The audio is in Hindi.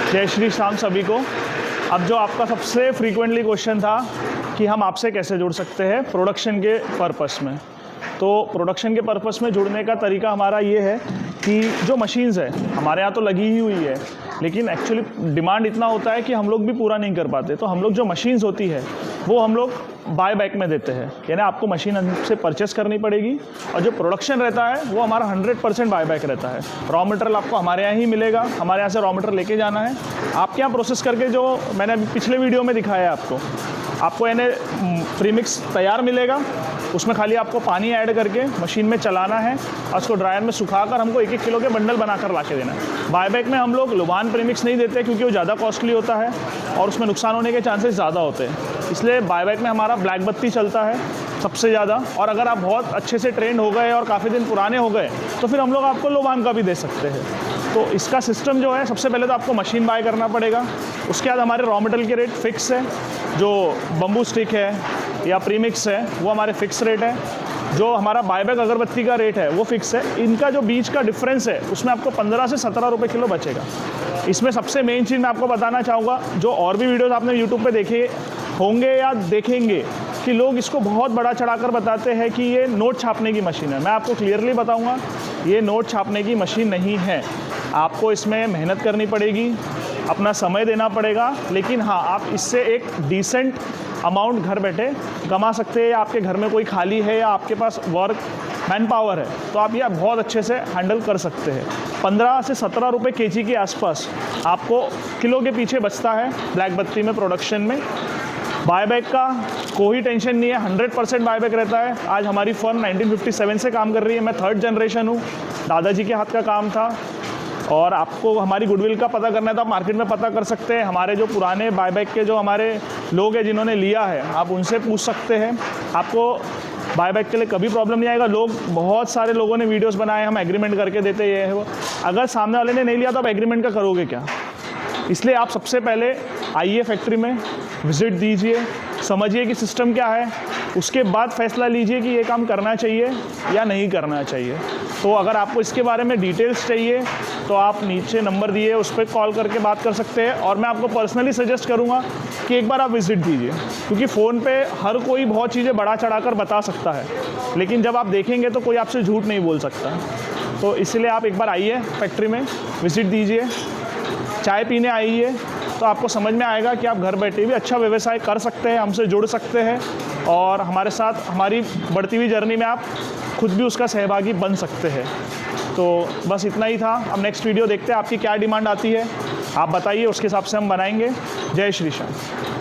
जय श्री श्याम सभी को। अब जो आपका सबसे फ्रीक्वेंटली क्वेश्चन था कि हम आपसे कैसे जुड़ सकते हैं प्रोडक्शन के पर्पस में, तो प्रोडक्शन के पर्पस में जुड़ने का तरीका हमारा ये है कि जो मशीन्स है हमारे यहाँ तो लगी ही हुई है, लेकिन एक्चुअली डिमांड इतना होता है कि हम लोग भी पूरा नहीं कर पाते। तो हम लोग जो मशीन्स होती है वो हम लोग बाय बैक में देते हैं, यानी आपको मशीन हमसे परचेस करनी पड़ेगी और जो प्रोडक्शन रहता है वो हमारा 100% बाय बैक रहता है। रॉ मटेरियल आपको हमारे यहाँ ही मिलेगा, हमारे यहाँ से रॉ मटेरियल लेके जाना है, आपके यहाँ प्रोसेस करके जो मैंने अभी पिछले वीडियो में दिखाया है आपको यानी प्रीमिक्स तैयार मिलेगा, उसमें खाली आपको पानी ऐड करके मशीन में चलाना है और उसको ड्रायर में सुखाकर हमको 1-1 किलो के बंडल बनाकर ला के देना है। बायबैक में हम लोग लुबान प्रीमिक्स नहीं देते क्योंकि वो ज़्यादा कॉस्टली होता है और उसमें नुकसान होने के चांसेस ज़्यादा होते हैं, इसलिए बायबैक में हमारा ब्लैक बत्ती चलता है सबसे ज़्यादा। और अगर आप बहुत अच्छे से ट्रेंड हो गए और काफ़ी दिन पुराने हो गए तो फिर हम लोग आपको लुबान का भी दे सकते हैं। तो इसका सिस्टम जो है, सबसे पहले तो आपको मशीन बाय करना पड़ेगा, उसके बाद हमारे रॉ मटेरियल के रेट फिक्स है, जो बम्बू स्टिक है या प्रीमिक्स है वो हमारे फिक्स रेट है, जो हमारा बायबैक अगरबत्ती का रेट है वो फिक्स है। इनका जो बीच का डिफरेंस है उसमें आपको 15 से 17 रुपये किलो बचेगा। इसमें सबसे मेन चीज़ मैं आपको बताना चाहूँगा, जो और भी वीडियोस आपने यूट्यूब पे देखे होंगे या देखेंगे कि लोग इसको बहुत बड़ा चढ़ाकर बताते हैं कि ये नोट छापने की मशीन है। मैं आपको क्लियरली बताऊँगा ये नोट छापने की मशीन नहीं है। आपको इसमें मेहनत करनी पड़ेगी, अपना समय देना पड़ेगा, लेकिन हाँ आप इससे एक डिसेंट अमाउंट घर बैठे कमा सकते हैं। आपके घर में कोई खाली है या आपके पास वर्क मैन पावर है तो आप ये बहुत अच्छे से हैंडल कर सकते हैं। 15 से 17 रुपये केजी के आसपास आपको किलो के पीछे बचता है ब्लैक बत्ती में प्रोडक्शन में। बायबैक का कोई टेंशन नहीं है, 100% बायबैक रहता है। आज हमारी फर्म 1957 से काम कर रही है, मैं 3rd जनरेशन हूँ, दादाजी के हाथ का काम था। और आपको हमारी गुडविल का पता करना है तो आप मार्केट में पता कर सकते हैं। हमारे जो पुराने बायबैक के जो हमारे लोग हैं जिन्होंने लिया है, आप उनसे पूछ सकते हैं, आपको बायबैक के लिए कभी प्रॉब्लम नहीं आएगा। लोग बहुत सारे लोगों ने वीडियोस बनाए, हम एग्रीमेंट करके देते ये है वो। अगर सामने वाले ने नहीं लिया तो आप एग्रीमेंट का करोगे क्या? इसलिए आप सबसे पहले आइए फैक्ट्री में, विज़िट दीजिए, समझिए कि सिस्टम क्या है, उसके बाद फैसला लीजिए कि ये काम करना चाहिए या नहीं करना चाहिए। तो अगर आपको इसके बारे में डिटेल्स चाहिए तो आप नीचे नंबर दिए उस पर कॉल करके बात कर सकते हैं, और मैं आपको पर्सनली सजेस्ट करूँगा कि एक बार आप विज़िट दीजिए, क्योंकि फ़ोन पे हर कोई बहुत चीज़ें बढ़ा चढ़ाकर बता सकता है, लेकिन जब आप देखेंगे तो कोई आपसे झूठ नहीं बोल सकता। तो इसलिए आप एक बार आइए फैक्ट्री में, विज़िट दीजिए, चाय पीने आइए, तो आपको समझ में आएगा कि आप घर बैठे भी अच्छा व्यवसाय कर सकते हैं, हमसे जुड़ सकते हैं और हमारे साथ हमारी बढ़ती हुई जर्नी में आप खुद भी उसका सहभागी बन सकते हैं। तो बस इतना ही था। अब नेक्स्ट वीडियो देखते हैं आपकी क्या डिमांड आती है, आप बताइए, उसके हिसाब से हम बनाएंगे। जय श्री श्याम।